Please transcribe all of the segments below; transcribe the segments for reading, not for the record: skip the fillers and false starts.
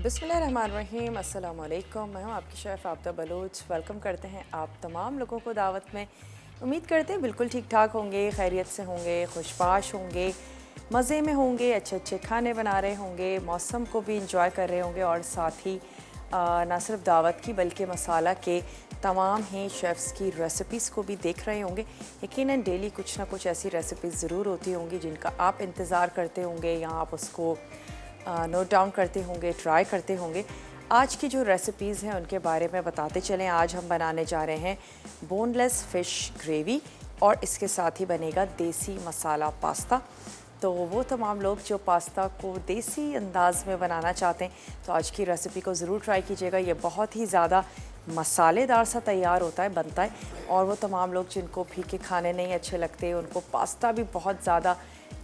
बिस्मिल्लाहिर्रहमानिर्रहीम, अस्सलाम वालेकुम। मैं हूँ आपकी शेफ़ आबिदा बलोच। वेलकम करते हैं आप तमाम लोगों को दावत में। उम्मीद करते हैं बिल्कुल ठीक ठाक होंगे, खैरियत से होंगे, खुशबाश होंगे, मज़े में होंगे, अच्छे अच्छे खाने बना रहे होंगे, मौसम को भी इंजॉय कर रहे होंगे और साथ ही ना सिर्फ दावत की बल्कि मसाला के तमाम ही शेफ़्स की रेसिपीज़ को भी देख रहे होंगे। यकीनन डेली कुछ ना कुछ ऐसी रेसिपीज़ ज़रूर होती होंगी जिनका आप इंतज़ार करते होंगे या आप उसको नोट डाउन करते होंगे, ट्राई करते होंगे। आज की जो रेसिपीज़ हैं उनके बारे में बताते चलें। आज हम बनाने जा रहे हैं बोनलेस फ़िश ग्रेवी और इसके साथ ही बनेगा देसी मसाला पास्ता। तो वो तमाम लोग जो पास्ता को देसी अंदाज़ में बनाना चाहते हैं तो आज की रेसिपी को ज़रूर ट्राई कीजिएगा। ये बहुत ही ज़्यादा मसालेदार सा तैयार होता है, बनता है। और वो तमाम लोग जिनको फीके खाने नहीं अच्छे लगते, उनको पास्ता भी बहुत ज़्यादा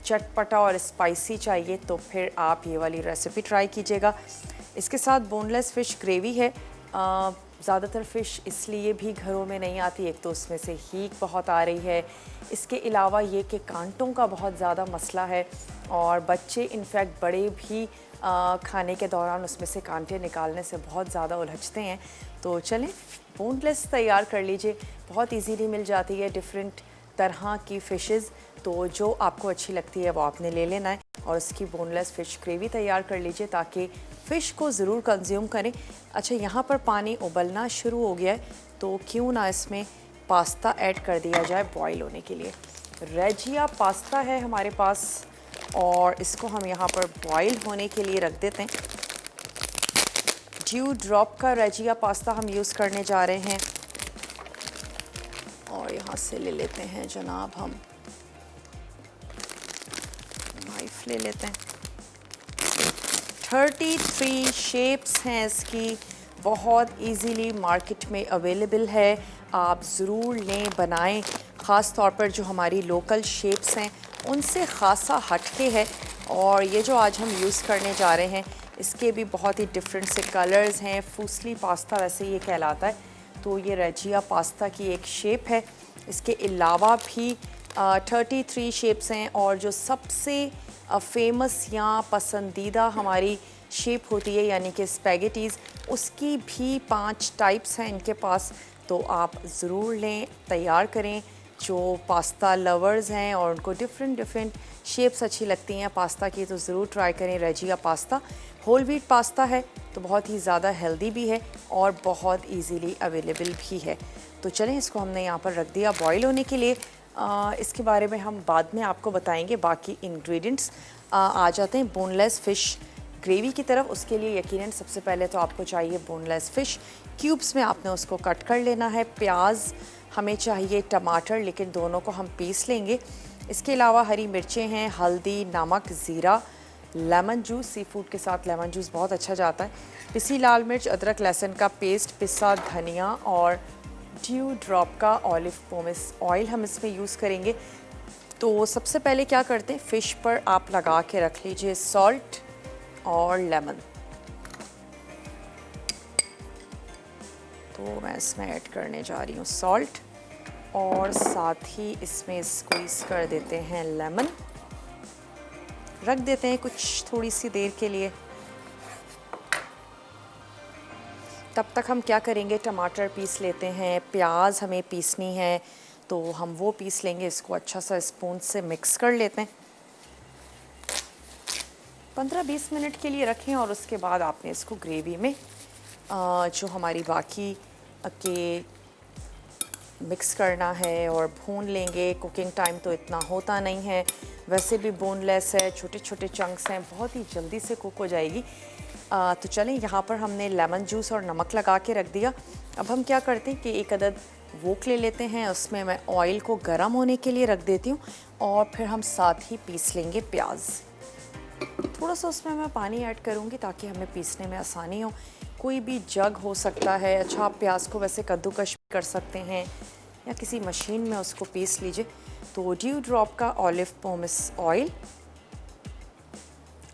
चटपटा और स्पाइसी चाहिए, तो फिर आप ये वाली रेसिपी ट्राई कीजिएगा। इसके साथ बोनलेस फ़िश ग्रेवी है। ज़्यादातर फ़िश इसलिए भी घरों में नहीं आती, एक तो उसमें से हीक बहुत आ रही है, इसके अलावा ये कि कांटों का बहुत ज़्यादा मसला है और बच्चे इनफैक्ट बड़े भी खाने के दौरान उसमें से कांटे निकालने से बहुत ज़्यादा उलझते हैं। तो चलें बोनलेस तैयार कर लीजिए, बहुत इजीली मिल जाती है डिफरेंट तरह की फ़िशेज़। तो जो आपको अच्छी लगती है वो आपने ले लेना है और इसकी बोनलेस फ़िश ग्रेवी तैयार कर लीजिए ताकि फ़िश को ज़रूर कंज्यूम करें। अच्छा, यहाँ पर पानी उबलना शुरू हो गया है तो क्यों ना इसमें पास्ता ऐड कर दिया जाए बॉईल होने के लिए। रेजिया पास्ता है हमारे पास और इसको हम यहाँ पर बॉईल होने के लिए रख देते हैं। ड्यू ड्रॉप का रेजिया पास्ता हम यूज़ करने जा रहे हैं और यहाँ से ले लेते हैं जनाब, हम नाइफ ले लेते हैं। 33 शेप्स हैं इसकी, बहुत इजीली मार्केट में अवेलेबल है। आप ज़रूर लें, बनाएं। ख़ास तौर पर जो हमारी लोकल शेप्स हैं उनसे ख़ासा हटके है। और ये जो आज हम यूज़ करने जा रहे हैं इसके भी बहुत ही डिफरेंट से कलर्स हैं। फूसली पास्ता वैसे ये कहलाता है, तो ये रेजिया पास्ता की एक शेप है। इसके अलावा भी 33 शेप्स हैं और जो सबसे फेमस या पसंदीदा हमारी शेप होती है यानी कि स्पैगेटीज़, उसकी भी 5 टाइप्स हैं इनके पास। तो आप ज़रूर लें, तैयार करें। जो पास्ता लवर्स हैं और उनको डिफरेंट शेप्स अच्छी लगती हैं पास्ता की, तो ज़रूर ट्राई करें रेजिया पास्ता। होल व्हीट पास्ता है तो बहुत ही ज़्यादा हेल्दी भी है और बहुत इजीली अवेलेबल भी है। तो चलें, इसको हमने यहाँ पर रख दिया बॉईल होने के लिए। इसके बारे में हम बाद में आपको बताएंगे बाकी इंग्रेडिएंट्स। आ जाते हैं बोनलेस फ़िश ग्रेवी की तरफ। उसके लिए यकीनन सबसे पहले तो आपको चाहिए बोनलेस फ़िश। क्यूब्स में आपने उसको कट कर लेना है। प्याज हमें चाहिए, टमाटर, लेकिन दोनों को हम पीस लेंगे। इसके अलावा हरी मिर्चें हैं, हल्दी, नमक, ज़ीरा, लेमन जूस। सी फूड के साथ लेमन जूस बहुत अच्छा जाता है। पिसी लाल मिर्च, अदरक लहसुन का पेस्ट, पिसा धनिया और ड्यू ड्रॉप का ऑलिव पोमेस ऑयल हम इसमें यूज़ करेंगे। तो सबसे पहले क्या करते हैं, फ़िश पर आप लगा के रख लीजिए सॉल्ट और लेमन। तो मैं इसमें ऐड करने जा रही हूँ सॉल्ट और साथ ही इसमें स्क्वीज़ कर देते हैं लेमन। रख देते हैं कुछ थोड़ी सी देर के लिए। तब तक हम क्या करेंगे, टमाटर पीस लेते हैं, प्याज हमें पीसनी है तो हम वो पीस लेंगे। इसको अच्छा सा स्पून से मिक्स कर लेते हैं। 15-20 मिनट के लिए रखें और उसके बाद आपने इसको ग्रेवी में जो हमारी बाकी के मिक्स करना है और भून लेंगे। कुकिंग टाइम तो इतना होता नहीं है, वैसे भी बोनलेस है, छोटे छोटे चंक्स हैं, बहुत ही जल्दी से कुक हो जाएगी। तो चलें, यहाँ पर हमने लेमन जूस और नमक लगा के रख दिया। अब हम क्या करते हैं कि एक अदद वोक ले लेते हैं, उसमें मैं ऑयल को गर्म होने के लिए रख देती हूँ और फिर हम साथ ही पीस लेंगे प्याज। थोड़ा सा उसमें मैं पानी ऐड करूँगी ताकि हमें पीसने में आसानी हो। कोई भी जग हो सकता है। अच्छा, आप प्याज को वैसे कद्दूकश कर सकते हैं या किसी मशीन में उसको पीस लीजिए। तो ड्यू ड्रॉप का ऑलिव पोमेस ऑयल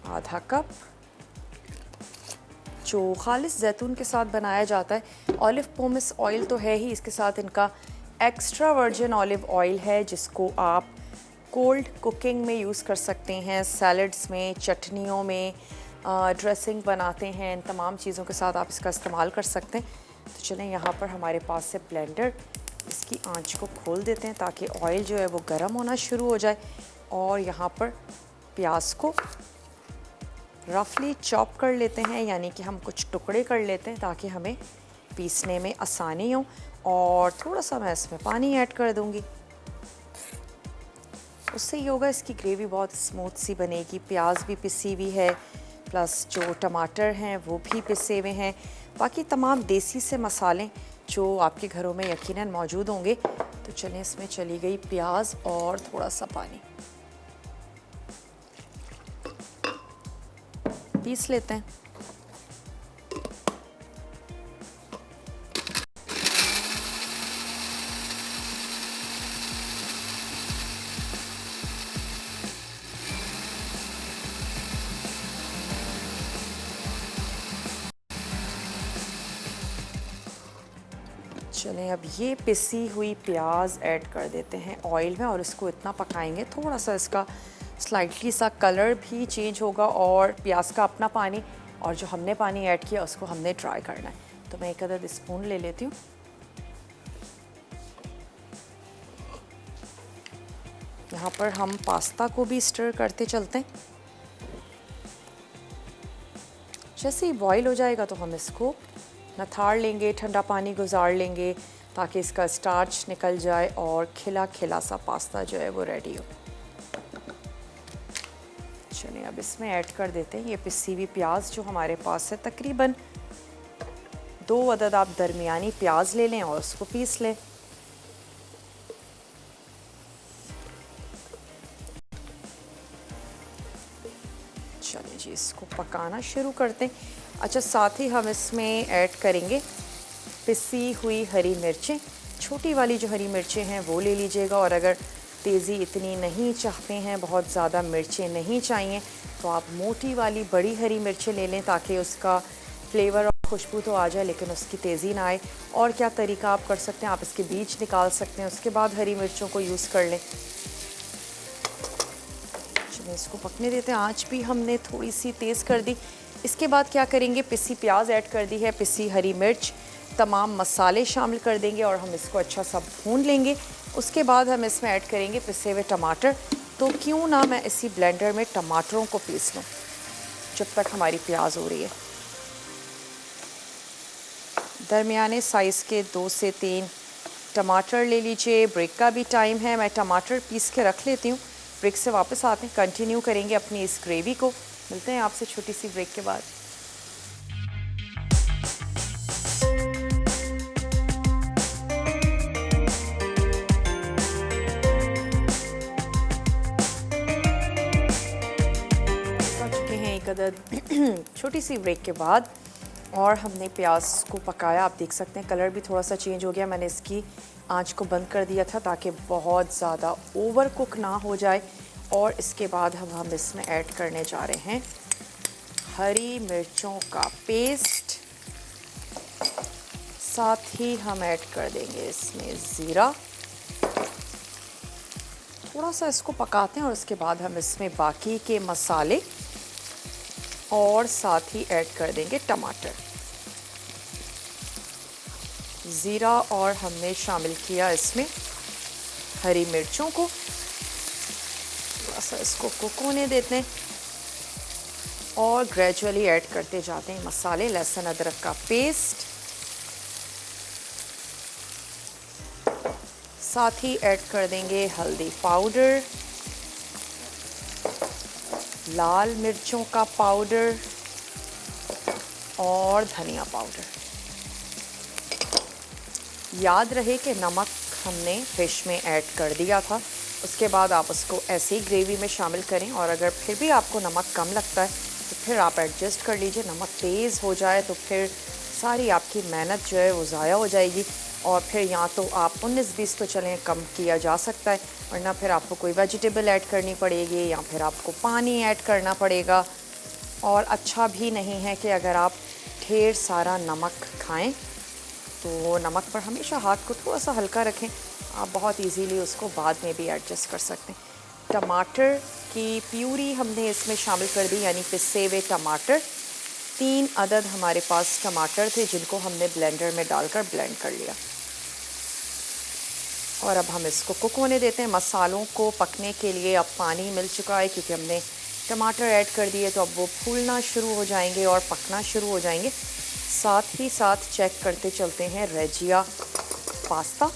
आधा कप, जो खालिस जैतून के साथ बनाया जाता है। ऑलिव पोमेस ऑयल तो है ही, इसके साथ इनका एक्स्ट्रा वर्जिन ऑलिव ऑयल है जिसको आप कोल्ड कुकिंग में यूज़ कर सकते हैं, सैलड्स में, चटनियों में, ड्रेसिंग बनाते हैं, इन तमाम चीज़ों के साथ आप इसका इस्तेमाल कर सकते हैं। तो चलें यहाँ पर हमारे पास से ब्लेंडर, इसकी आंच को खोल देते हैं ताकि ऑयल जो है वो गर्म होना शुरू हो जाए। और यहाँ पर प्याज को रफली चॉप कर लेते हैं, यानी कि हम कुछ टुकड़े कर लेते हैं ताकि हमें पीसने में आसानी हो। और थोड़ा सा मैं इसमें पानी ऐड कर दूँगी, उससे ये होगा इसकी ग्रेवी बहुत स्मूथ सी बनेगी। प्याज भी पिसी हुई है, प्लस जो टमाटर हैं वो भी पिसे हुए हैं, बाकी तमाम देसी से मसाले जो आपके घरों में यकीनन मौजूद होंगे। तो चलें, इसमें चली गई प्याज और थोड़ा सा पानी, पीस लेते हैं। चलें, अब ये पिसी हुई प्याज ऐड कर देते हैं ऑयल में और इसको इतना पकाएंगे, थोड़ा सा इसका स्लाइटली सा कलर भी चेंज होगा और प्याज का अपना पानी और जो हमने पानी ऐड किया उसको हमने ड्राई करना है। तो मैं एक अदद स्पून ले लेती हूँ। यहाँ पर हम पास्ता को भी स्टर करते चलते हैं। जैसे ही बॉईल हो जाएगा तो हम इसको नथाड़ लेंगे, ठंडा पानी गुजार लेंगे ताकि इसका स्टार्च निकल जाए और खिला खिला सा पास्ता जो है वो रेडी हो। चलिए, अब इसमें ऐड कर देते हैं ये पिसी हुई प्याज जो हमारे पास है। तकरीबन 2 अदद आप दरमियानी प्याज ले लें और उसको पीस लें। चलिए जी, इसको पकाना शुरू करते हैं। अच्छा, साथ ही हम इसमें ऐड करेंगे पिसी हुई हरी मिर्चें। छोटी वाली जो हरी मिर्चें हैं वो ले लीजिएगा, और अगर तेज़ी इतनी नहीं चाहते हैं, बहुत ज़्यादा मिर्चें नहीं चाहिए, तो आप मोटी वाली बड़ी हरी मिर्चें ले लें ताकि उसका फ्लेवर और खुशबू तो आ जाए लेकिन उसकी तेज़ी ना आए। और क्या तरीका आप कर सकते हैं, आप इसके बीज निकाल सकते हैं, उसके बाद हरी मिर्चों को यूज़ कर लें। चलिए, इसको पकने देते हैं। आँच भी हमने थोड़ी सी तेज़ कर दी। इसके बाद क्या करेंगे, पिसी प्याज ऐड कर दी है, पिसी हरी मिर्च, तमाम मसाले शामिल कर देंगे और हम इसको अच्छा सा भून लेंगे। उसके बाद हम इसमें ऐड करेंगे पिसे हुए टमाटर। तो क्यों ना मैं इसी ब्लेंडर में टमाटरों को पीस लूँ जब तक हमारी प्याज हो रही है। दरमियाने साइज़ के 2 से 3 टमाटर ले लीजिए। ब्रेक का भी टाइम है, मैं टमाटर पीस के रख लेती हूँ। ब्रेक से वापस आते हैं, कंटिन्यू करेंगे अपनी इस ग्रेवी को। मिलते हैं आपसे छोटी सी ब्रेक के बाद। एक अदद छोटी सी ब्रेक के बाद और हमने प्याज को पकाया। आप देख सकते हैं कलर भी थोड़ा सा चेंज हो गया। मैंने इसकी आंच को बंद कर दिया था ताकि बहुत ज़्यादा ओवर कुक ना हो जाए। और इसके बाद हम इसमें ऐड करने जा रहे हैं हरी मिर्चों का पेस्ट। साथ ही हम ऐड कर देंगे इसमें ज़ीरा। थोड़ा सा इसको पकाते हैं और उसके बाद हम इसमें बाकी के मसाले और साथ ही ऐड कर देंगे टमाटर। ज़ीरा और हमने शामिल किया इसमें हरी मिर्चों को। थोड़ा सा इसको कुक होने देते हैं और ग्रेजुअली ऐड करते जाते हैं मसाले। लहसुन अदरक का पेस्ट, साथ ही ऐड कर देंगे हल्दी पाउडर, लाल मिर्चों का पाउडर और धनिया पाउडर। याद रहे कि नमक हमने फिश में ऐड कर दिया था। उसके बाद आप उसको ऐसे ही ग्रेवी में शामिल करें और अगर फिर भी आपको नमक कम लगता है तो फिर आप एडजस्ट कर लीजिए। नमक तेज़ हो जाए तो फिर सारी आपकी मेहनत जो है वो ज़ाया हो जाएगी और फिर या तो आप 19-20 तो चलें कम किया जा सकता है, वरना फिर आपको कोई वेजिटेबल ऐड करनी पड़ेगी या फिर आपको पानी ऐड करना पड़ेगा। और अच्छा भी नहीं है कि अगर आप ढेर सारा नमक खाएं तो नमक पर हमेशा हाथ को थोड़ा सा हल्का रखें। आप बहुत इजीली उसको बाद में भी एडजस्ट कर सकते हैं। टमाटर की प्यूरी हमने इसमें शामिल कर दी, यानी पिसे हुए टमाटर। 3 अदद हमारे पास टमाटर थे जिनको हमने ब्लेंडर में डालकर ब्लेंड कर लिया। और अब हम इसको कुक होने देते हैं। मसालों को पकने के लिए अब पानी मिल चुका है क्योंकि हमने टमाटर ऐड कर दिए, तो अब वो फूलना शुरू हो जाएंगे और पकना शुरू हो जाएंगे। साथ ही साथ चेक करते चलते हैं रेजिया पास्ता।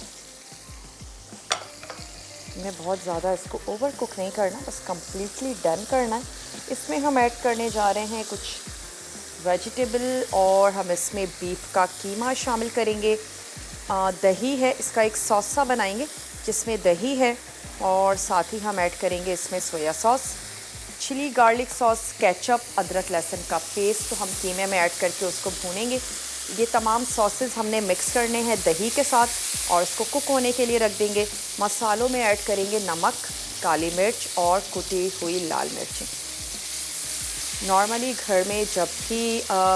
हमें बहुत ज़्यादा इसको ओवर कुक नहीं करना, बस कम्प्लीटली डन करना है। इसमें हम ऐड करने जा रहे हैं कुछ वेजिटेबल और हम इसमें बीफ का कीमा शामिल करेंगे। दही है, इसका एक सॉस सा बनाएंगे जिसमें दही है, और साथ ही हम ऐड करेंगे इसमें soya sauce, chilli garlic sauce, ketchup, अदरक लहसुन का पेस्ट। तो हम कीमे में ऐड करके उसको भूनेंगे। ये तमाम सॉसेस हमने मिक्स करने हैं दही के साथ और इसको कुक होने के लिए रख देंगे। मसालों में ऐड करेंगे नमक, काली मिर्च और कुटी हुई लाल मिर्चें। नॉर्मली घर में जब भी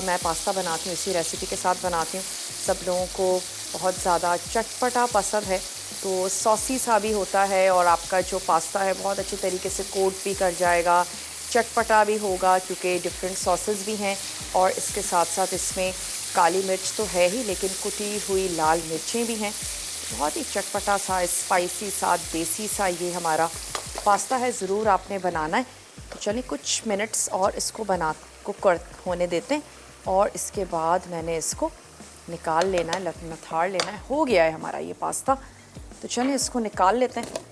मैं पास्ता बनाती हूँ, इसी रेसिपी के साथ बनाती हूँ, सब लोगों को बहुत ज़्यादा चटपटा पसंद है, तो सॉसी सा भी होता है और आपका जो पास्ता है बहुत अच्छे तरीके से कोट भी कर जाएगा, चटपटा भी होगा क्योंकि डिफरेंट सॉसेस भी हैं। और इसके साथ साथ इसमें काली मिर्च तो है ही, लेकिन कुटी हुई लाल मिर्चें भी हैं। बहुत ही चटपटा सा, स्पाइसी सा, देसी सा ये हमारा पास्ता है। ज़रूर आपने बनाना है। तो चलिए कुछ मिनट्स और इसको कुक होने देते हैं और इसके बाद मैंने इसको निकाल लेना है, नथाड़ लेना है। हो गया है हमारा ये पास्ता, तो चलिए इसको निकाल लेते हैं।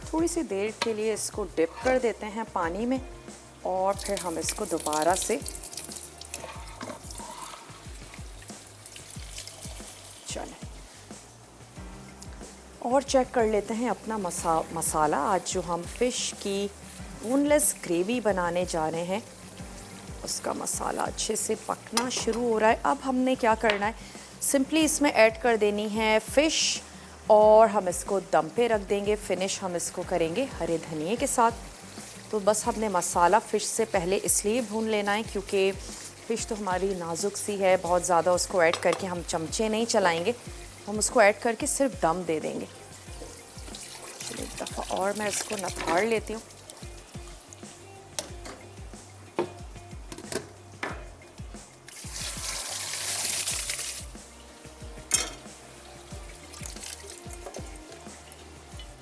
थोड़ी सी देर के लिए इसको डिप कर देते हैं पानी में और फिर हम इसको दोबारा से और चेक कर लेते हैं अपना मसाला। आज जो हम फ़िश की बोनलेस ग्रेवी बनाने जा रहे हैं उसका मसाला अच्छे से पकना शुरू हो रहा है। अब हमने क्या करना है, सिंपली इसमें ऐड कर देनी है फ़िश और हम इसको दम पे रख देंगे। फिनिश हम इसको करेंगे हरे धनिए के साथ। तो बस हमने मसाला फ़िश से पहले इसलिए भून लेना है क्योंकि फ़िश तो हमारी नाजुक सी है, बहुत ज़्यादा उसको ऐड करके हम चमचे नहीं चलाएंगे, हम उसको ऐड करके सिर्फ दम दे देंगे। चलिए एक दफ़ा और मैं इसको नथाड़ लेती हूँ।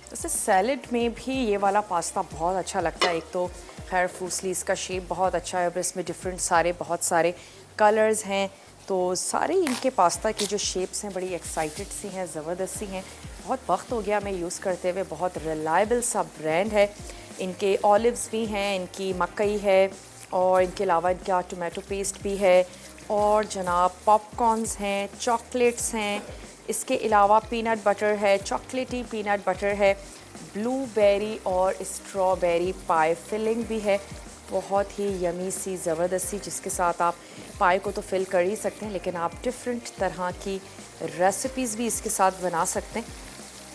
जैसे सैलेड में भी ये वाला पास्ता बहुत अच्छा लगता है। एक तो खैर फूसली इसका शेप बहुत अच्छा है और इसमें डिफरेंट सारे बहुत सारे कलर्स हैं, तो सारे इनके पास्ता की जो शेप्स हैं बड़ी एक्साइटेड सी हैं, ज़बरदस्त सी हैं। बहुत वक्त हो गया मैं यूज़ करते हुए। बहुत रिलायबल सा ब्रांड है। इनके ऑलिव्स भी हैं, इनकी मकई है और इनके अलावा इनका टोमेटो पेस्ट भी है और जनाब पॉपकॉर्न्स हैं, चॉकलेट्स हैं, इसके अलावा पीनट बटर है, चॉकलेटी पीनट बटर है, ब्लूबेरी और स्ट्रॉबेरी पाई फिलिंग भी है। बहुत ही यमी सी, ज़बरदस्त सी, जिसके साथ आप पाई को तो फिल कर ही सकते हैं, लेकिन आप डिफरेंट तरह की रेसिपीज़ भी इसके साथ बना सकते हैं।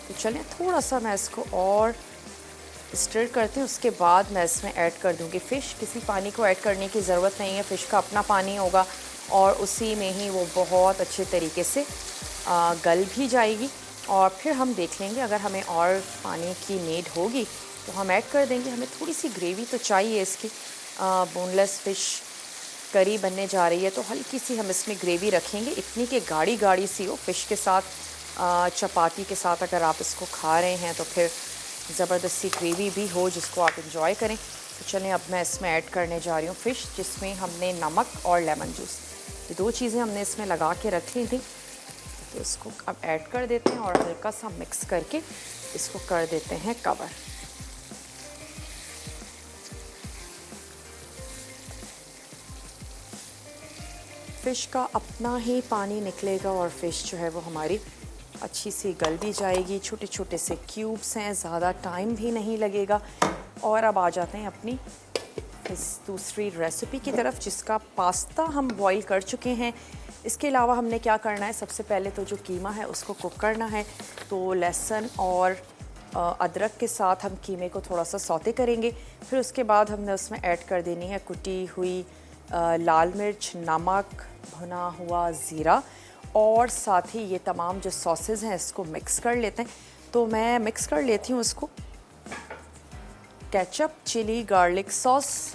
तो चलें थोड़ा सा मैं इसको और स्टर करते हैं, उसके बाद मैं इसमें ऐड कर दूँगी फ़िश। किसी पानी को ऐड करने की ज़रूरत नहीं है, फ़िश का अपना पानी होगा और उसी में ही वो बहुत अच्छे तरीके से गल भी जाएगी। और फिर हम देख लेंगे अगर हमें और पानी की नीड होगी तो हम ऐड कर देंगे। हमें थोड़ी सी ग्रेवी तो चाहिए इसकी, बोनलेस फ़िश करी बनने जा रही है तो हल्की सी हम इसमें ग्रेवी रखेंगे, इतनी कि गाढ़ी गाढ़ी सी हो। फ़िश के साथ, चपाती के साथ अगर आप इसको खा रहे हैं तो फिर ज़बरदस्त सी ग्रेवी भी हो जिसको आप इंजॉय करें। तो चलें अब मैं इसमें ऐड करने जा रही हूँ फ़िश, जिसमें हमने नमक और लेमन जूस, ये 2 चीज़ें हमने इसमें लगा के रख ली थी। तो इसको अब ऐड कर देते हैं और हल्का सा मिक्स करके इसको कर देते हैं कवर। फ़िश का अपना ही पानी निकलेगा और फ़िश जो है वो हमारी अच्छी सी गल भी जाएगी। छोटे छोटे से क्यूब्स हैं, ज़्यादा टाइम भी नहीं लगेगा। और अब आ जाते हैं अपनी इस दूसरी रेसिपी की तरफ, जिसका पास्ता हम बॉईल कर चुके हैं। इसके अलावा हमने क्या करना है, सबसे पहले तो जो कीमा है उसको कुक करना है। तो लहसुन और अदरक के साथ हम कीमे को थोड़ा सा सौते करेंगे। फिर उसके बाद हमने उसमें ऐड कर देनी है कुटी हुई लाल मिर्च, नमक, भुना हुआ ज़ीरा और साथ ही ये तमाम जो सॉसेज हैं इसको मिक्स कर लेते हैं। तो मैं मिक्स कर लेती हूँ इसको। केचप, चिली गार्लिक सॉस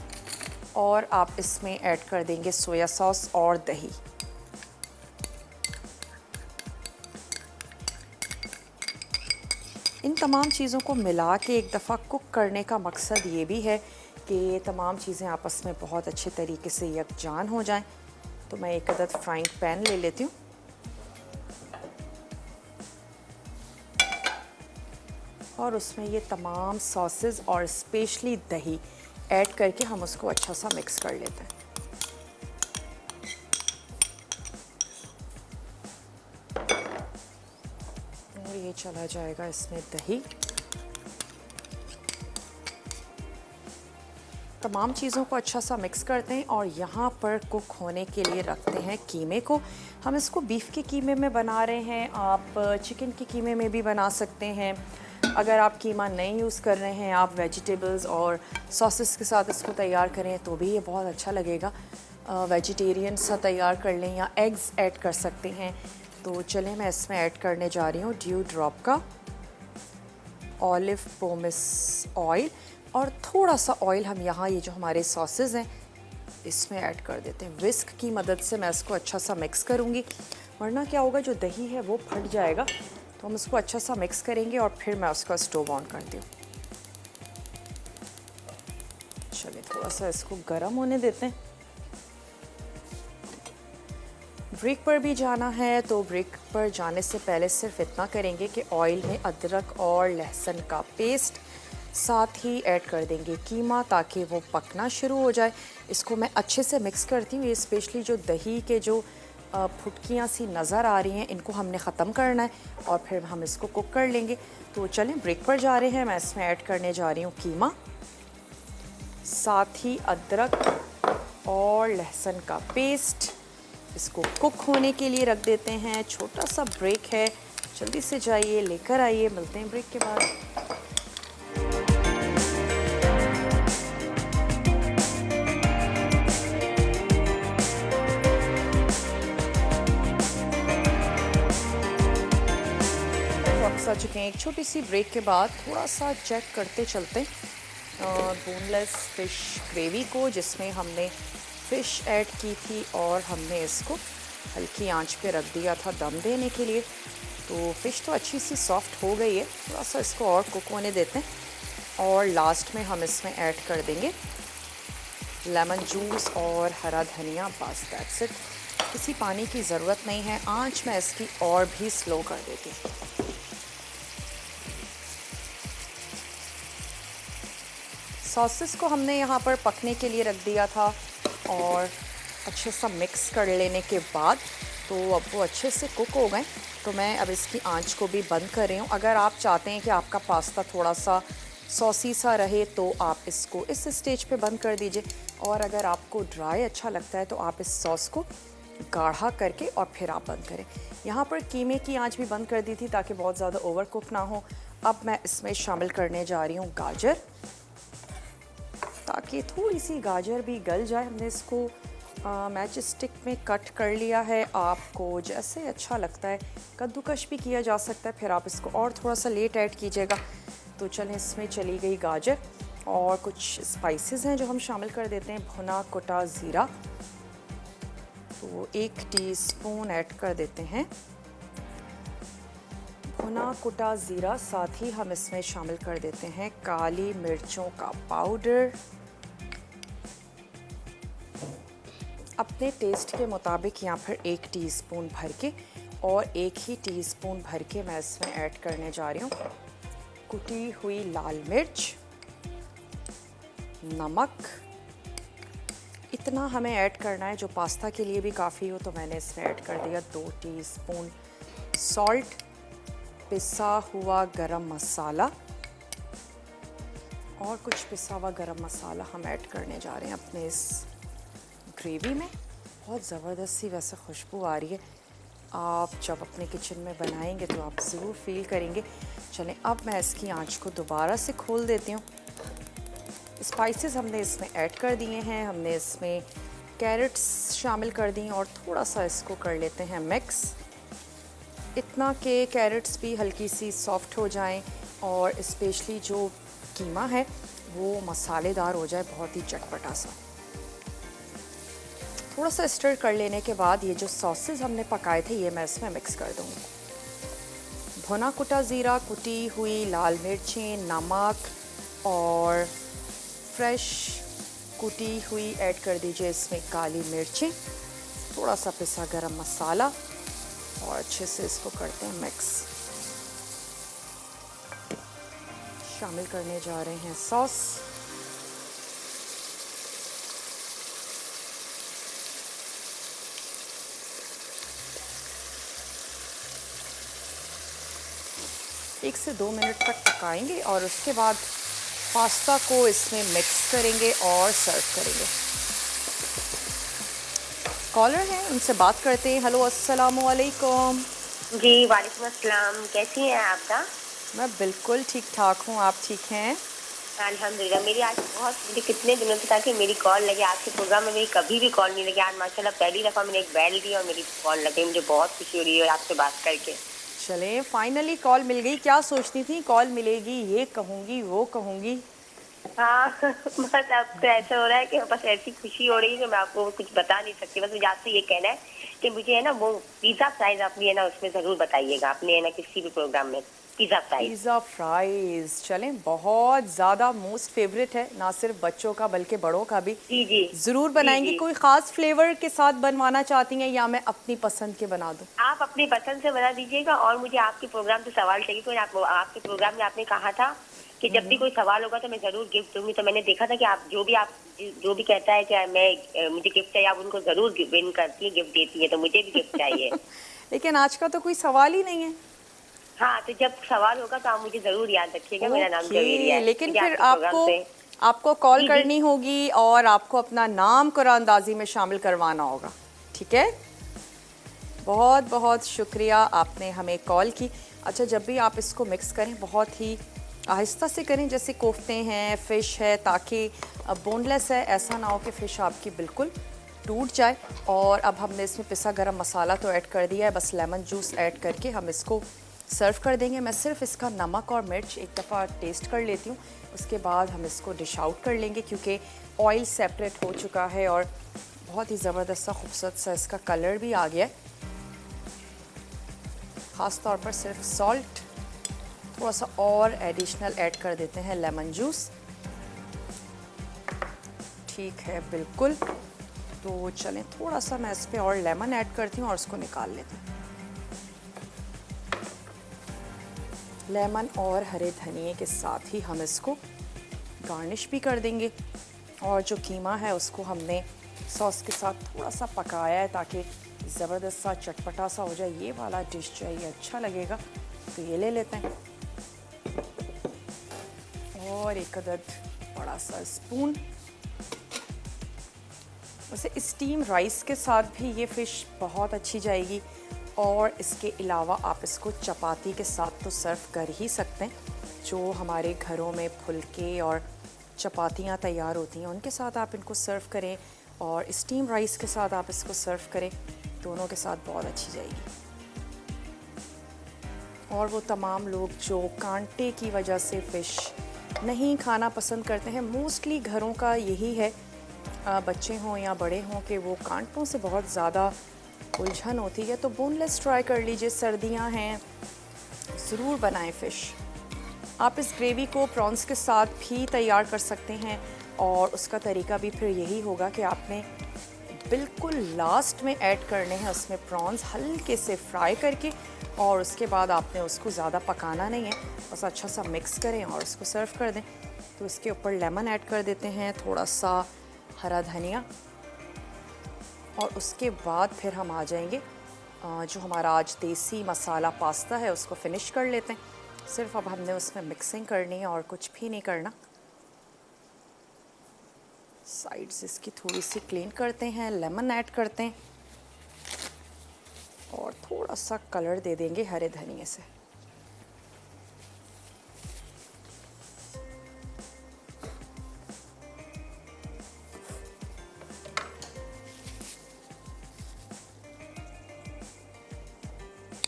और आप इसमें ऐड कर देंगे सोया सॉस और दही। इन तमाम चीज़ों को मिला के एक दफ़ा कुक करने का मकसद ये भी है कि ये तमाम चीज़ें आपस में बहुत अच्छे तरीके से यकजान हो जाएं। तो मैं एक अदद फ्राइंग पैन ले लेती हूँ और उसमें ये तमाम सॉसेज और स्पेशली दही ऐड करके हम उसको अच्छा सा मिक्स कर लेते हैं। और ये चला जाएगा इसमें दही। तमाम चीज़ों को अच्छा सा मिक्स करते हैं और यहाँ पर कुक होने के लिए रखते हैं कीमे को। हम इसको बीफ के कीमे में बना रहे हैं, आप चिकन के कीमे में भी बना सकते हैं। अगर आप कीमा नहीं यूज़ कर रहे हैं, आप वेजिटेबल्स और सॉसेस के साथ इसको तैयार करें तो भी ये बहुत अच्छा लगेगा। वेजिटेरियन सा तैयार कर लें या एग्स ऐड कर सकते हैं। तो चलें, मैं इसमें ऐड करने जा रही हूँ ड्यू ड्रॉप का ऑलिव पोमेस ऑयल और थोड़ा सा ऑयल हम यहाँ ये जो हमारे सॉसेज हैं इसमें ऐड कर देते हैं। विस्क की मदद से मैं इसको अच्छा सा मिक्स करूँगी, वरना क्या होगा जो दही है वो फट जाएगा। तो हम इसको अच्छा सा मिक्स करेंगे और फिर मैं उसका स्टोव ऑन करती हूँ। चलिए थोड़ा सा इसको गर्म होने देते हैं। ब्रेक पर भी जाना है तो ब्रेक पर जाने से पहले सिर्फ इतना करेंगे कि ऑयल में अदरक और लहसुन का पेस्ट साथ ही ऐड कर देंगे कीमा ताकि वो पकना शुरू हो जाए। इसको मैं अच्छे से मिक्स करती हूँ। ये स्पेशली जो दही के जो फुटकियाँ सी नज़र आ रही हैं इनको हमने ख़त्म करना है और फिर हम इसको कुक कर लेंगे। तो चलें ब्रेक पर जा रहे हैं। मैं इसमें ऐड करने जा रही हूँ कीमा, साथ ही अदरक और लहसुन का पेस्ट। इसको कुक होने के लिए रख देते हैं। छोटा सा ब्रेक है, जल्दी से जाइए लेकर आइए। मिलते हैं ब्रेक के बाद। वापस आ चुके हैं एक छोटी सी ब्रेक के बाद। थोड़ा सा चेक करते चलते बोनलेस फ़िश ग्रेवी को, जिसमें हमने फ़िश ऐड की थी और हमने इसको हल्की आंच पे रख दिया था दम देने के लिए। तो फ़िश तो अच्छी सी सॉफ्ट हो गई है, थोड़ा सा इसको और कुक होने देते हैं और लास्ट में हम इसमें ऐड कर देंगे लेमन जूस और हरा धनिया। बस दैट्स इट, किसी पानी की ज़रूरत नहीं है। आंच मैं इसकी और भी स्लो कर देती हूँ। सॉसेस को हमने यहाँ पर पकने के लिए रख दिया था और अच्छे सा मिक्स कर लेने के बाद तो अब वो अच्छे से कुक हो गए। तो मैं अब इसकी आंच को भी बंद कर रही हूँ। अगर आप चाहते हैं कि आपका पास्ता थोड़ा सा सॉसी सा रहे तो आप इसको इस स्टेज पे बंद कर दीजिए, और अगर आपको ड्राई अच्छा लगता है तो आप इस सॉस को गाढ़ा करके और फिर आप बंद करें। यहाँ पर कीमे की आंच भी बंद कर दी थी ताकि बहुत ज़्यादा ओवर कुक ना हो। अब मैं इसमें शामिल करने जा रही हूँ गाजर, ताकि थोड़ी सी गाजर भी गल जाए। हमने इसको मैच स्टिक में कट कर लिया है। आपको जैसे अच्छा लगता है कद्दूकश भी किया जा सकता है, फिर आप इसको और थोड़ा सा लेट ऐड कीजिएगा। तो चलें, इसमें चली गई गाजर और कुछ स्पाइसेस हैं जो हम शामिल कर देते हैं। भुना कुटा ज़ीरा, तो 1 टीस्पून ऐड कर देते हैं भुना कुटा ज़ीरा। साथ ही हम इसमें शामिल कर देते हैं काली मिर्चों का पाउडर। अपने टेस्ट के मुताबिक यहाँ पर 1 टीस्पून भर के और 1 ही टीस्पून भर के मैं इसमें ऐड करने जा रही हूँ कुटी हुई लाल मिर्च, नमक। इतना हमें ऐड करना है जो पास्ता के लिए भी काफ़ी हो। तो मैंने इसमें ऐड कर दिया 2 टीस्पून सॉल्ट, पिसा हुआ गरम मसाला और कुछ पिसा हुआ गरम मसाला हम ऐड करने जा रहे हैं अपने इस ग्रेवी में। बहुत ज़बरदस्त सी वैसे खुशबू आ रही है। आप जब अपने किचन में बनाएंगे तो आप ज़रूर फील करेंगे। चलें अब मैं इसकी आंच को दोबारा से खोल देती हूँ। स्पाइसेस हमने इसमें ऐड कर दिए हैं, हमने इसमें कैरेट्स शामिल कर दी और थोड़ा सा इसको कर लेते हैं मिक्स, इतना कि कैरेट्स भी हल्की सी सॉफ्ट हो जाएं और स्पेशली जो कीमा है वो मसालेदार हो जाए, बहुत ही चटपटा सा। थोड़ा सा स्टर कर लेने के बाद ये जो सॉसेस हमने पकाए थे ये मैं इसमें मिक्स कर दूँगी। भुना कुटा ज़ीरा, कुटी हुई लाल मिर्चें, नमक और फ्रेश कुटी हुई ऐड कर दीजिए इसमें, काली मिर्चें, थोड़ा सा पिसा गरम मसाला और अच्छे से इसको करते हैं मिक्स। शामिल करने जा रहे हैं सॉस। एक से 2 मिनट तक पकाएंगे और उसके बाद पास्ता को इसमें मिक्स करेंगे और सर्व करेंगे। कॉलर हैं, उनसे बात करते हैं। हेलो, अस्सलाम वालेकुम। जी वालेकुम अस्सलाम, कैसी हैं आपका? मैं बिल्कुल ठीक ठाक हूँ, आप ठीक हैं? अल्हम्दुलिल्लाह। मेरी आज मुझे कितने दिनों से था कि मेरी कॉल लगे, आपके प्रोग्राम में मेरी कभी भी कॉल नहीं लगी। आज माशाल्लाह पहली दफ़ा मैंने एक बेल दी और मेरी कॉल लगी, मुझे बहुत खुशी हो रही है आपसे बात करके। चलें, फाइनली कॉल मिल गई। क्या सोचती थी कॉल मिलेगी, ये कहूँगी वो कहूँगी? हाँ बस अब तो ऐसा हो रहा है कि बस ऐसी खुशी हो रही है कि मैं आपको कुछ बता नहीं सकती। बस मुझे आपसे ये कहना है कि मुझे है ना वो पिज़्ज़ा फ्राइज अपनी है ना उसमें ज़रूर बताइएगा, अपने है ना किसी भी प्रोग्राम में पिज़्ज़ा फ्राइज। पिज़्ज़ा फ्राइज़, चलें, बहुत ज़्यादा मोस्ट फेवरेट है, ना सिर्फ बच्चों का बल्कि बड़ों का भी। जी जी ज़रूर जी बनाएंगी। जी। कोई ख़ास फ्लेवर के साथ बनवाना चाहती हैं या मैं अपनी पसंद के बना दूँ? आप अपनी पसंद से बना दीजिएगा और मुझे आपके प्रोग्राम से सवाल चाहिए। कोई आपके प्रोग्राम में आपने कहा था कि जब भी कोई सवाल होगा तो मैं जरूर गिफ्ट दूंगी। तो मैंने देखा था कि आप जो भी कहता है कि मैं मुझे गिफ्ट चाहिए, आप उनको जरूर विन करती है, गिफ्ट देती है। तो मुझे भी गिफ्ट चाहिए। लेकिन आज का तो कोई सवाल ही नहीं है। हाँ, तो जब सवाल होगा तो आप मुझे जरूर याद रखिएगा। मेरा नाम जवेरिया ओके, है। लेकिन मुझे फिर आपके प्रोग्राम आपको से आपको कॉल जी जी करनी होगी और आपको अपना नाम कुरानदाजी में शामिल करवाना होगा, ठीक है? बहुत बहुत शुक्रिया, आपने हमें कॉल की। अच्छा, जब भी आप इसको मिक्स करें बहुत ही आहिस्ता से करें, जैसे कोफ्ते हैं, फ़िश है, ताकि बोनलेस है, ऐसा ना हो कि फ़िश आपकी बिल्कुल टूट जाए। और अब हमने इसमें पिसा गरम मसाला तो ऐड कर दिया है, बस लेमन जूस ऐड करके हम इसको सर्व कर देंगे। मैं सिर्फ इसका नमक और मिर्च एक दफ़ा टेस्ट कर लेती हूँ, उसके बाद हम इसको डिश आउट कर लेंगे क्योंकि ऑयल सेपरेट हो चुका है और बहुत ही ज़बरदस्त सा खूबसूरत सा इसका कलर भी आ गया है। ख़ास तौर पर सिर्फ सॉल्ट, थोड़ा सा और एडिशनल ऐड कर देते हैं लेमन जूस। ठीक है, बिल्कुल। तो चलें, थोड़ा सा मैं इस पर और लेमन ऐड करती हूँ और उसको निकाल लेती हूँ। लेमन और हरे धनिए के साथ ही हम इसको गार्निश भी कर देंगे। और जो कीमा है उसको हमने सॉस के साथ थोड़ा सा पकाया है ताकि ज़बरदस्त सा चटपटा सा हो जाए। ये वाला डिश चाहिए, अच्छा लगेगा, तो ये ले लेते हैं। और एक अदद बड़ा सा स्पून। वैसे स्टीम राइस के साथ भी ये फ़िश बहुत अच्छी जाएगी और इसके अलावा आप इसको चपाती के साथ तो सर्व कर ही सकते हैं। जो हमारे घरों में फुलके और चपातियाँ तैयार होती हैं उनके साथ आप इनको सर्व करें और स्टीम राइस के साथ आप इसको सर्व करें, दोनों के साथ बहुत अच्छी जाएगी। और वो तमाम लोग जो कांटे की वजह से फ़िश नहीं खाना पसंद करते हैं, मोस्टली घरों का यही है, बच्चे हों या बड़े हों, कि वो कांटों से बहुत ज़्यादा उलझन होती है। तो बोनलेस ट्राई कर लीजिए, सर्दियां हैं, ज़रूर बनाएं फ़िश। आप इस ग्रेवी को प्रॉन्स के साथ भी तैयार कर सकते हैं और उसका तरीका भी फिर यही होगा कि आपने बिल्कुल लास्ट में ऐड करने हैं उसमें प्रॉन्स, हल्के से फ्राई करके, और उसके बाद आपने उसको ज़्यादा पकाना नहीं है, बस अच्छा सा मिक्स करें और उसको सर्व कर दें। तो इसके ऊपर लेमन ऐड कर देते हैं, थोड़ा सा हरा धनिया, और उसके बाद फिर हम आ जाएंगे जो हमारा आज देसी मसाला पास्ता है उसको फिनिश कर लेते हैं। सिर्फ अब हमने उसमें मिक्सिंग करनी है और कुछ भी नहीं करना। साइड्स इसकी थोड़ी सी क्लीन करते हैं, लेमन ऐड करते हैं और थोड़ा सा कलर दे देंगे हरे धनिए से।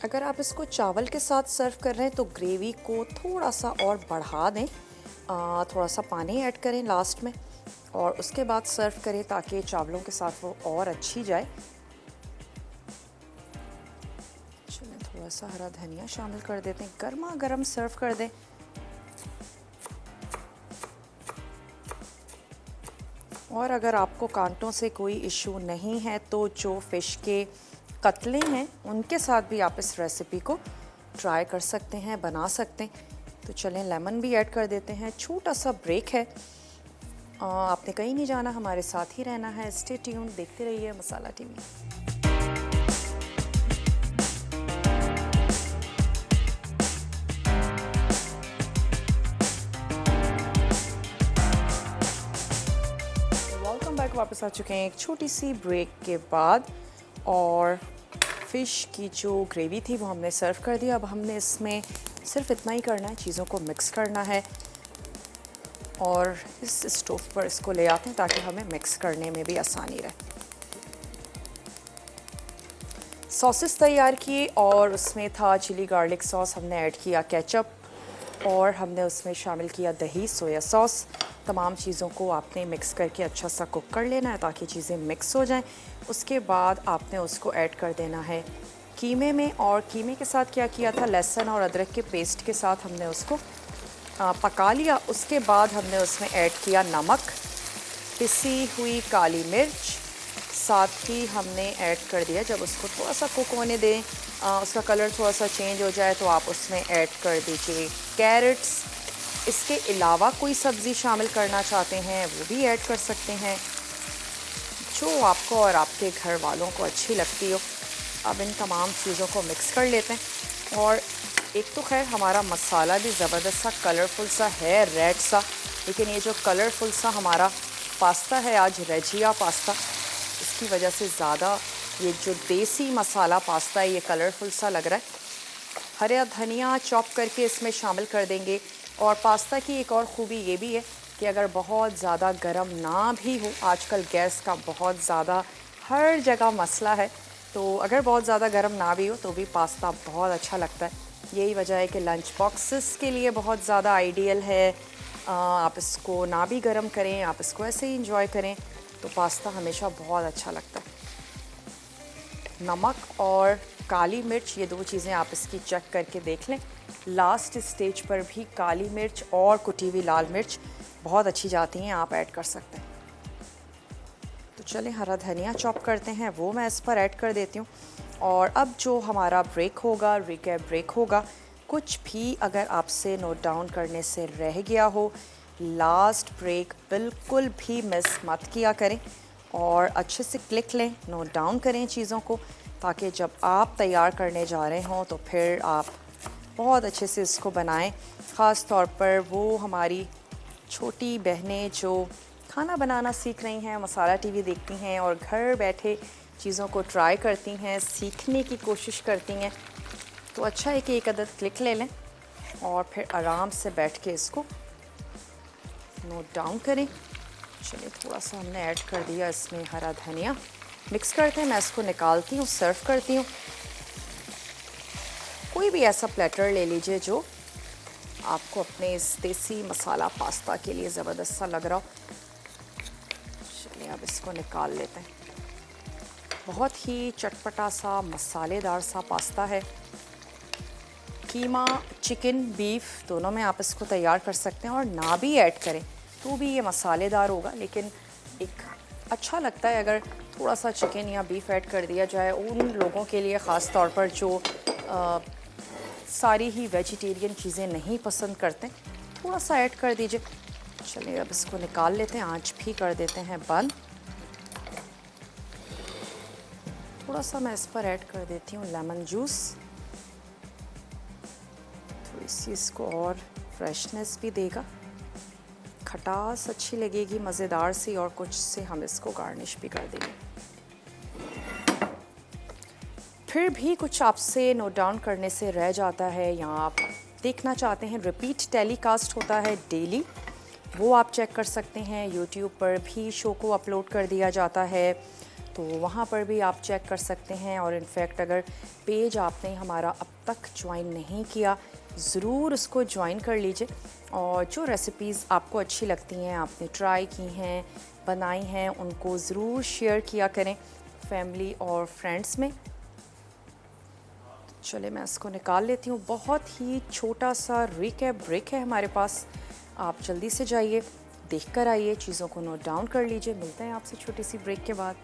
अगर आप इसको चावल के साथ सर्व कर रहे हैं तो ग्रेवी को थोड़ा सा और बढ़ा दें, थोड़ा सा पानी ऐड करें लास्ट में और उसके बाद सर्व करें ताकि चावलों के साथ वो और अच्छी जाए। चलिए थोड़ा सा हरा धनिया शामिल कर देते हैं, गर्मा गर्म सर्व कर दें। और अगर आपको कांटों से कोई इशू नहीं है तो जो फ़िश के कतले हैं उनके साथ भी आप इस रेसिपी को ट्राई कर सकते हैं, बना सकते हैं। तो चलें लेमन भी ऐड कर देते हैं। छोटा सा ब्रेक है, आपने कहीं नहीं जाना, हमारे साथ ही रहना है। स्टे ट्यून, देखते रहिए मसाला टीवी। वेलकम बैक, वापस आ चुके हैं एक छोटी सी ब्रेक के बाद। और फ़िश की जो ग्रेवी थी वो हमने सर्व कर दिया। अब हमने इसमें सिर्फ इतना ही करना है, चीज़ों को मिक्स करना है और इस स्टोव पर इसको ले आते हैं ताकि हमें मिक्स करने में भी आसानी रहे। सॉसेस तैयार किए और उसमें था चिली गार्लिक सॉस, हमने ऐड किया केचप और हमने उसमें शामिल किया दही, सोया सॉस। तमाम चीज़ों को आपने मिक्स करके अच्छा सा कुक कर लेना है ताकि चीज़ें मिक्स हो जाएं। उसके बाद आपने उसको ऐड कर देना है कीमे में, और कीमे के साथ क्या किया था, लहसुन और अदरक के पेस्ट के साथ हमने उसको पका लिया। उसके बाद हमने उसमें ऐड किया नमक, पिसी हुई काली मिर्च, साथ ही हमने ऐड कर दिया, जब उसको थोड़ा सा कुक होने दें, उसका कलर थोड़ा सा चेंज हो जाए तो आप उसमें ऐड कर दीजिए कैरेट्स। इसके अलावा कोई सब्ज़ी शामिल करना चाहते हैं वो भी ऐड कर सकते हैं, जो आपको और आपके घर वालों को अच्छी लगती हो। अब इन तमाम चीज़ों को मिक्स कर लेते हैं। और एक तो खैर हमारा मसाला भी ज़बरदस्त सा कलरफुल सा है, रेड सा, लेकिन ये जो कलरफुल सा हमारा पास्ता है आज, रेजिया पास्ता, इसकी वजह से ज़्यादा ये जो देसी मसाला पास्ता है ये कलरफुल सा लग रहा है। हरा धनिया चॉप करके इसमें शामिल कर देंगे। और पास्ता की एक और ख़ूबी ये भी है कि अगर बहुत ज़्यादा गर्म ना भी हो, आजकल गैस का बहुत ज़्यादा हर जगह मसला है, तो अगर बहुत ज़्यादा गर्म ना भी हो तो भी पास्ता बहुत अच्छा लगता है। यही वजह है कि लंच बॉक्सेस के लिए बहुत ज़्यादा आइडियल है। आप इसको ना भी गर्म करें, आप इसको ऐसे ही इंजॉय करें तो पास्ता हमेशा बहुत अच्छा लगता है। नमक और काली मिर्च, ये दो चीज़ें आप इसकी चेक करके देख लें। लास्ट स्टेज पर भी काली मिर्च और कुटी हुई लाल मिर्च बहुत अच्छी जाती हैं, आप ऐड कर सकते हैं। तो चलें हरा धनिया चॉप करते हैं, वो मैं इस पर ऐड कर देती हूँ। और अब जो हमारा ब्रेक होगा, रिकैप ब्रेक होगा, कुछ भी अगर आपसे नोट डाउन करने से रह गया हो, लास्ट ब्रेक बिल्कुल भी मिस मत किया करें और अच्छे से क्लिक लें, नोट डाउन करें चीज़ों को, ताकि जब आप तैयार करने जा रहे हों तो फिर आप बहुत अच्छे से इसको बनाएं। ख़ास तौर पर वो हमारी छोटी बहनें जो खाना बनाना सीख रही हैं, मसाला टीवी देखती हैं और घर बैठे चीज़ों को ट्राई करती हैं, सीखने की कोशिश करती हैं, तो अच्छा है कि एक अदद क्लिक ले लें और फिर आराम से बैठ के इसको नोट डाउन करें। चलिए थोड़ा सा हमने ऐड कर दिया इसमें हरा धनिया, मिक्स करते हैं। मैं इसको निकालती हूँ, सर्व करती हूँ। कोई भी ऐसा प्लेटर ले लीजिए जो आपको अपने इस देसी मसाला पास्ता के लिए ज़बरदस्त सा लग रहा हो। चलिए अब इसको निकाल लेते हैं। बहुत ही चटपटा सा मसालेदार सा पास्ता है। कीमा, चिकन, बीफ दोनों में आप इसको तैयार कर सकते हैं और ना भी ऐड करें तो भी ये मसालेदार होगा, लेकिन एक अच्छा लगता है अगर थोड़ा सा चिकन या बीफ ऐड कर दिया जाए उन लोगों के लिए, ख़ास तौर पर जो सारी ही वेजिटेरियन चीज़ें नहीं पसंद करते, थोड़ा सा ऐड कर दीजिए। चलिए अब इसको निकाल लेते हैं, आंच भी कर देते हैं बंद। थोड़ा सा मैं इस पर ऐड कर देती हूँ लेमन जूस, थोड़ी सी इसको और फ्रेशनेस भी देगा, खटास अच्छी लगेगी मज़ेदार सी, और कुछ से हम इसको गार्निश भी कर देंगे। फिर भी कुछ आपसे नोट डाउन करने से रह जाता है या आप देखना चाहते हैं, रिपीट टेलीकास्ट होता है डेली, वो आप चेक कर सकते हैं। यूट्यूब पर भी शो को अपलोड कर दिया जाता है, तो वहाँ पर भी आप चेक कर सकते हैं। और इनफैक्ट अगर पेज आपने हमारा अब तक ज्वाइन नहीं किया, ज़रूर उसको ज्वाइन कर लीजिए। और जो रेसिपीज़ आपको अच्छी लगती हैं, आपने ट्राई की हैं, बनाई हैं, उनको ज़रूर शेयर किया करें फैमिली और फ्रेंड्स में। चले मैं इसको निकाल लेती हूँ। बहुत ही छोटा सा रिकैप ब्रेक है हमारे पास, आप जल्दी से जाइए, देख कर आइए, चीज़ों को नोट डाउन कर लीजिए। मिलते हैं आपसे छोटी सी ब्रेक के बाद।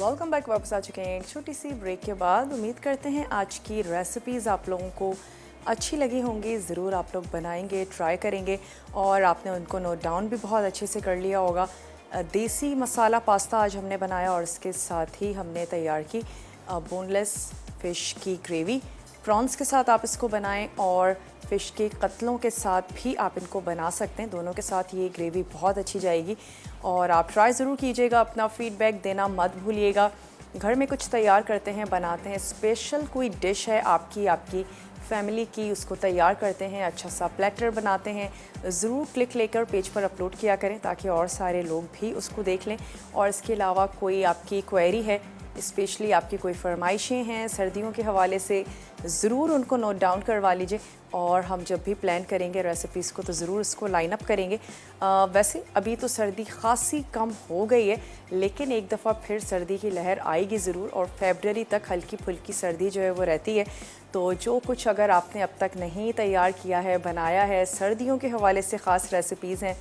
वेलकम बैक, वापस आ चुके हैं एक छोटी सी ब्रेक के बाद। उम्मीद करते हैं आज की रेसिपीज़ आप लोगों को अच्छी लगी होंगी। ज़रूर आप लोग बनाएंगे, ट्राई करेंगे और आपने उनको नोट डाउन भी बहुत अच्छे से कर लिया होगा। देसी मसाला पास्ता आज हमने बनाया और इसके साथ ही हमने तैयार की बोनलेस फ़िश की ग्रेवी। प्रॉन्स के साथ आप इसको बनाएं और फ़िश के कत्लों के साथ भी आप इनको बना सकते हैं। दोनों के साथ ये ग्रेवी बहुत अच्छी जाएगी और आप ट्राई ज़रूर कीजिएगा। अपना फ़ीडबैक देना मत भूलिएगा। घर में कुछ तैयार करते हैं, बनाते हैं, स्पेशल कोई डिश है आपकी फैमिली की, उसको तैयार करते हैं, अच्छा सा प्लेटर बनाते हैं, ज़रूर क्लिक लेकर पेज पर अपलोड किया करें ताकि और सारे लोग भी उसको देख लें। और इसके अलावा कोई आपकी क्वेरी है, स्पेशली आपकी कोई फरमाइशें हैं सर्दियों के हवाले से, ज़रूर उनको नोट डाउन करवा लीजिए और हम जब भी प्लान करेंगे रेसिपीज़ को तो ज़रूर इसको लाइन अप करेंगे। वैसे अभी तो सर्दी खासी कम हो गई है, लेकिन एक दफ़ा फिर सर्दी की लहर आएगी ज़रूर और फरवरी तक हल्की फुल्की सर्दी जो है वो रहती है। तो जो कुछ अगर आपने अब तक नहीं तैयार किया है, बनाया है, सर्दियों के हवाले से ख़ास रेसिपीज़ हैं,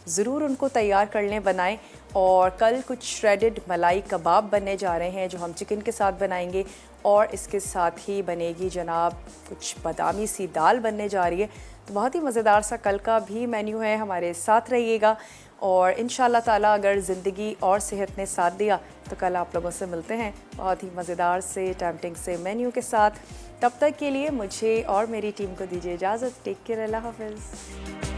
ज़रूर उनको तैयार कर लें, बनाएं। और कल कुछ श्रेडेड मलाई कबाब बनने जा रहे हैं जो हम चिकन के साथ बनाएंगे और इसके साथ ही बनेगी जनाब कुछ बादामी सी दाल बनने जा रही है। तो बहुत ही मज़ेदार सा कल का भी मेन्यू है, हमारे साथ रहिएगा। और इंशाल्लाह ताला अगर ज़िंदगी और सेहत ने साथ दिया तो कल आप लोगों से मिलते हैं बहुत ही मज़ेदार से टेम्पटिंग से मेन्यू के साथ। तब तक के लिए मुझे और मेरी टीम को दीजिए इजाज़त। टेक केयर, अल्लाह हाफ़िज़।